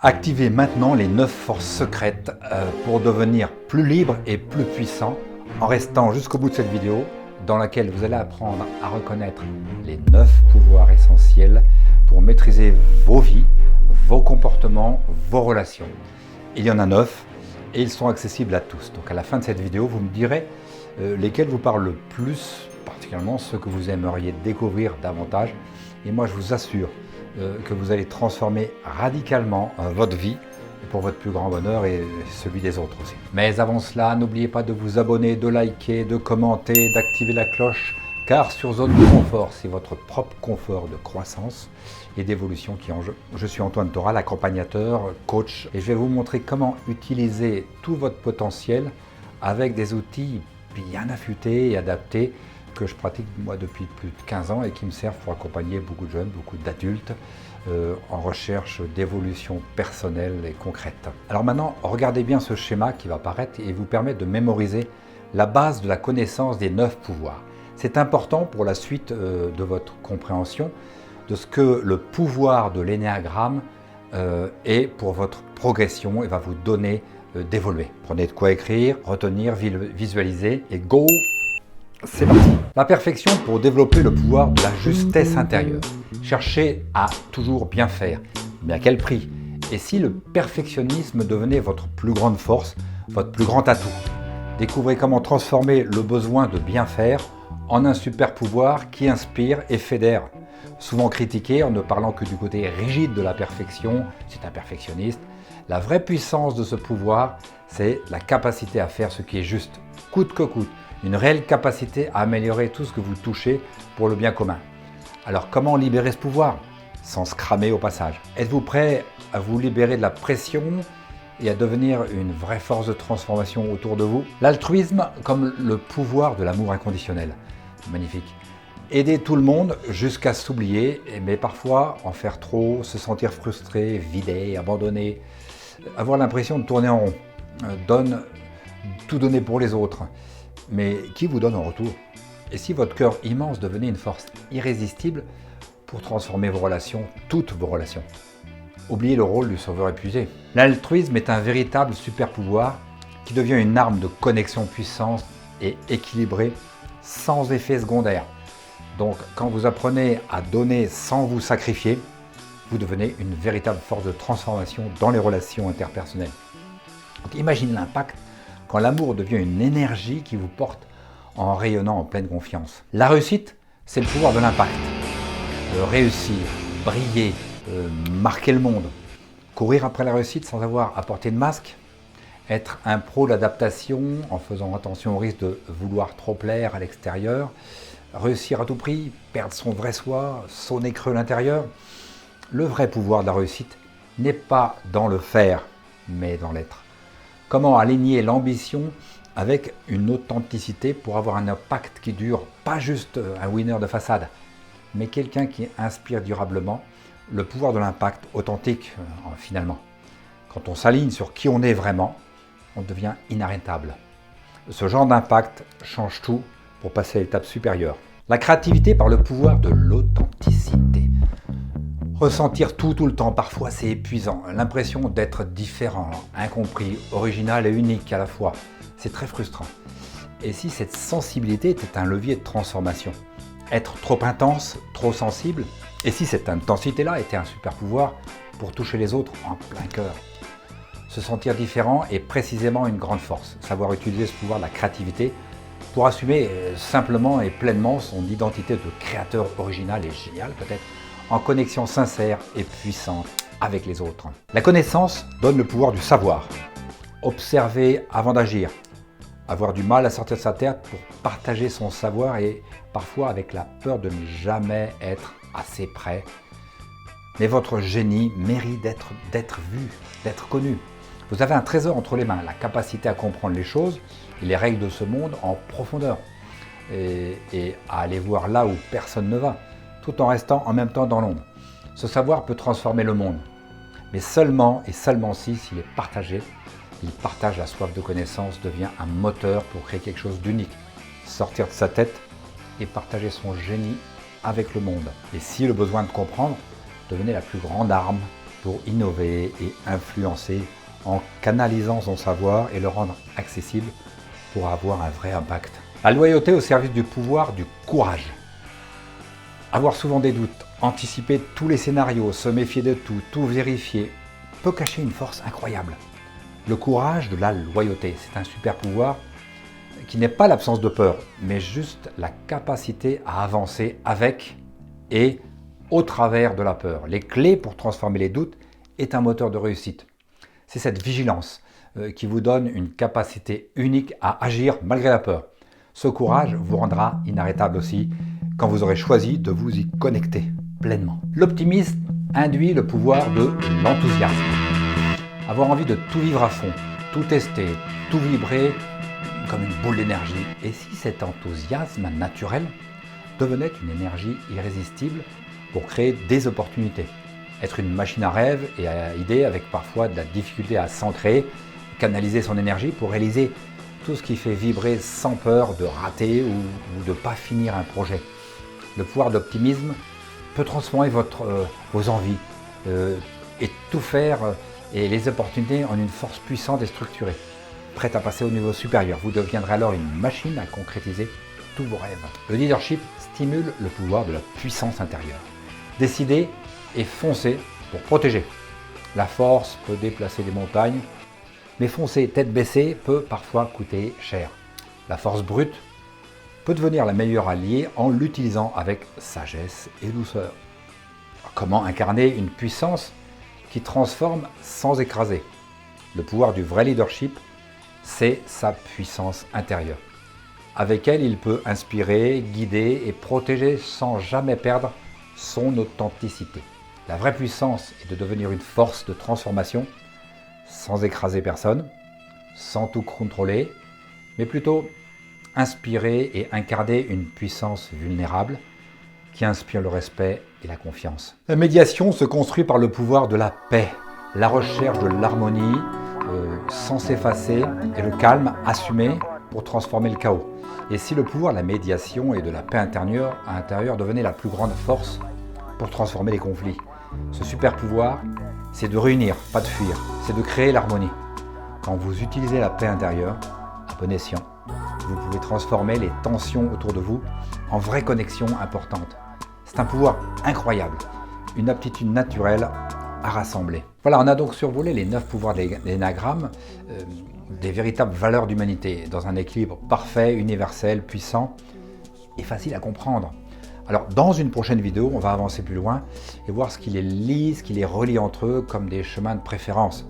Activez maintenant les 9 forces secrètes pour devenir plus libre et plus puissant en restant jusqu'au bout de cette vidéo dans laquelle vous allez apprendre à reconnaître les 9 pouvoirs essentiels pour maîtriser vos vies, vos comportements, vos relations. Il y en a 9 et ils sont accessibles à tous. Donc à la fin de cette vidéo, vous me direz lesquels vous parlent le plus, particulièrement ceux que vous aimeriez découvrir davantage. Et moi je vous assure que vous allez transformer radicalement votre vie pour votre plus grand bonheur et celui des autres aussi. Mais avant cela, n'oubliez pas de vous abonner, de liker, de commenter, d'activer la cloche, car sur Zone de Confort, c'est votre propre confort de croissance et d'évolution qui est en jeu. Je suis Antoine Thoral, accompagnateur, coach, et je vais vous montrer comment utiliser tout votre potentiel avec des outils bien affûtés et adaptés que je pratique moi depuis plus de 15 ans et qui me servent pour accompagner beaucoup de jeunes, beaucoup d'adultes en recherche d'évolution personnelle et concrète. Alors maintenant, regardez bien ce schéma qui va apparaître et vous permet de mémoriser la base de la connaissance des 9 pouvoirs. C'est important pour la suite de votre compréhension de ce que le pouvoir de l'énéagramme est pour votre progression et va vous donner d'évoluer. Prenez de quoi écrire, retenir, visualiser et go! C'est parti. La perfection pour développer le pouvoir de la justesse intérieure. Cherchez à toujours bien faire, mais à quel prix? Et si le perfectionnisme devenait votre plus grande force, votre plus grand atout? Découvrez comment transformer le besoin de bien faire en un super pouvoir qui inspire et fédère. Souvent critiqué en ne parlant que du côté rigide de la perfection, c'est un perfectionniste. La vraie puissance de ce pouvoir, c'est la capacité à faire ce qui est juste, coûte que coûte. Une réelle capacité à améliorer tout ce que vous touchez pour le bien commun. Alors comment libérer ce pouvoir sans se cramer au passage? Êtes-vous prêt à vous libérer de la pression et à devenir une vraie force de transformation autour de vous? L'altruisme comme le pouvoir de l'amour inconditionnel. Magnifique. Aider tout le monde jusqu'à s'oublier, mais parfois en faire trop, se sentir frustré, vidé, abandonné, avoir l'impression de tourner en rond. Tout donner pour les autres. Mais qui vous donne en retour? Et si votre cœur immense devenait une force irrésistible pour transformer vos relations, toutes vos relations? Oubliez le rôle du sauveur épuisé. L'altruisme est un véritable super pouvoir qui devient une arme de connexion puissante et équilibrée sans effet secondaire. Donc quand vous apprenez à donner sans vous sacrifier, vous devenez une véritable force de transformation dans les relations interpersonnelles. Donc imaginez l'impact quand l'amour devient une énergie qui vous porte en rayonnant en pleine confiance. La réussite, c'est le pouvoir de l'impact. Réussir, briller, marquer le monde. Courir après la réussite sans avoir à porter de masque. Être un pro d'adaptation en faisant attention au risque de vouloir trop plaire à l'extérieur. Réussir à tout prix, perdre son vrai soi, sonner creux à l'intérieur. Le vrai pouvoir de la réussite n'est pas dans le faire, mais dans l'être. Comment aligner l'ambition avec une authenticité pour avoir un impact qui dure, pas juste un winner de façade, mais quelqu'un qui inspire durablement, le pouvoir de l'impact authentique finalement. Quand on s'aligne sur qui on est vraiment, on devient inarrêtable. Ce genre d'impact change tout pour passer à l'étape supérieure. La créativité par le pouvoir de l'authenticité. Ressentir tout le temps, parfois c'est épuisant, l'impression d'être différent, incompris, original et unique à la fois. C'est très frustrant. Et si cette sensibilité était un levier de transformation? Être trop intense, trop sensible? Et si cette intensité-là était un super pouvoir pour toucher les autres en plein cœur? Se sentir différent est précisément une grande force. Savoir utiliser ce pouvoir de la créativité pour assumer simplement et pleinement son identité de créateur original et génial peut-être, en connexion sincère et puissante avec les autres. La connaissance donne le pouvoir du savoir. Observer avant d'agir. Avoir du mal à sortir de sa tête pour partager son savoir et parfois avec la peur de ne jamais être assez prêt. Mais votre génie mérite d'être vu, d'être connu. Vous avez un trésor entre les mains, la capacité à comprendre les choses et les règles de ce monde en profondeur et à aller voir là où personne ne va, tout en restant en même temps dans l'ombre. Ce savoir peut transformer le monde, mais seulement et seulement s'il est partagé. Il partage la soif de connaissance, devient un moteur pour créer quelque chose d'unique. Sortir de sa tête et partager son génie avec le monde. Et si le besoin de comprendre devenait la plus grande arme pour innover et influencer en canalisant son savoir et le rendre accessible pour avoir un vrai impact. La loyauté au service du pouvoir, du courage. Avoir souvent des doutes, anticiper tous les scénarios, se méfier de tout, tout vérifier, peut cacher une force incroyable. Le courage de la loyauté, c'est un super pouvoir qui n'est pas l'absence de peur, mais juste la capacité à avancer avec et au travers de la peur. Les clés pour transformer les doutes est un moteur de réussite. C'est cette vigilance qui vous donne une capacité unique à agir malgré la peur. Ce courage vous rendra inarrêtable aussi quand vous aurez choisi de vous y connecter pleinement. L'optimisme induit le pouvoir de l'enthousiasme. Avoir envie de tout vivre à fond, tout tester, tout vibrer comme une boule d'énergie. Et si cet enthousiasme naturel devenait une énergie irrésistible pour créer des opportunités? Être une machine à rêve et à idées avec parfois de la difficulté à s'ancrer, canaliser son énergie pour réaliser tout ce qui fait vibrer sans peur de rater ou de ne pas finir un projet. Le pouvoir d'optimisme peut transformer vos envies et tout faire et les opportunités en une force puissante et structurée, prête à passer au niveau supérieur. Vous deviendrez alors une machine à concrétiser tous vos rêves. Le leadership stimule le pouvoir de la puissance intérieure. Décidez et foncez pour protéger. La force peut déplacer des montagnes, mais foncer tête baissée peut parfois coûter cher. La force brute peut devenir la meilleure alliée en l'utilisant avec sagesse et douceur. Comment incarner une puissance qui transforme sans écraser? Le pouvoir du vrai leadership, c'est sa puissance intérieure. Avec elle, il peut inspirer, guider et protéger sans jamais perdre son authenticité. La vraie puissance est de devenir une force de transformation sans écraser personne, sans tout contrôler, mais plutôt inspirer et incarner une puissance vulnérable qui inspire le respect et la confiance. La médiation se construit par le pouvoir de la paix, la recherche de l'harmonie sans s'effacer et le calme assumé pour transformer le chaos. Et si le pouvoir de la médiation et de la paix intérieure devenait la plus grande force pour transformer les conflits? Ce super pouvoir, c'est de réunir, pas de fuir, c'est de créer l'harmonie. Quand vous utilisez la paix intérieure, à bon escient, vous pouvez transformer les tensions autour de vous en vraies connexions importantes. C'est un pouvoir incroyable, une aptitude naturelle à rassembler. Voilà, on a donc survolé les 9 pouvoirs de l'énagramme, des véritables valeurs d'humanité, dans un équilibre parfait, universel, puissant et facile à comprendre. Alors, dans une prochaine vidéo, on va avancer plus loin et voir ce qui les lie, ce qui les relie entre eux comme des chemins de préférence,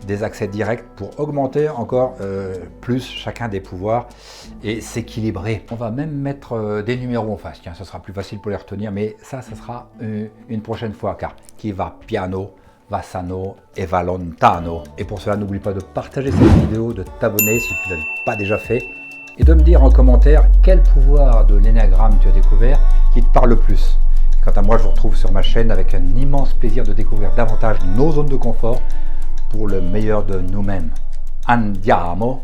des accès directs pour augmenter encore plus chacun des pouvoirs et s'équilibrer. On va même mettre des numéros en face, tiens, ce sera plus facile pour les retenir, mais ça sera une prochaine fois, car qui va piano, va sano et va lontano. Et pour cela, n'oublie pas de partager cette vidéo, de t'abonner si tu ne l'as pas déjà fait, et de me dire en commentaire quel pouvoir de l'énagramme tu as découvert qui te parle le plus. Quant à moi, je vous retrouve sur ma chaîne avec un immense plaisir de découvrir davantage nos zones de confort pour le meilleur de nous-mêmes. Andiamo!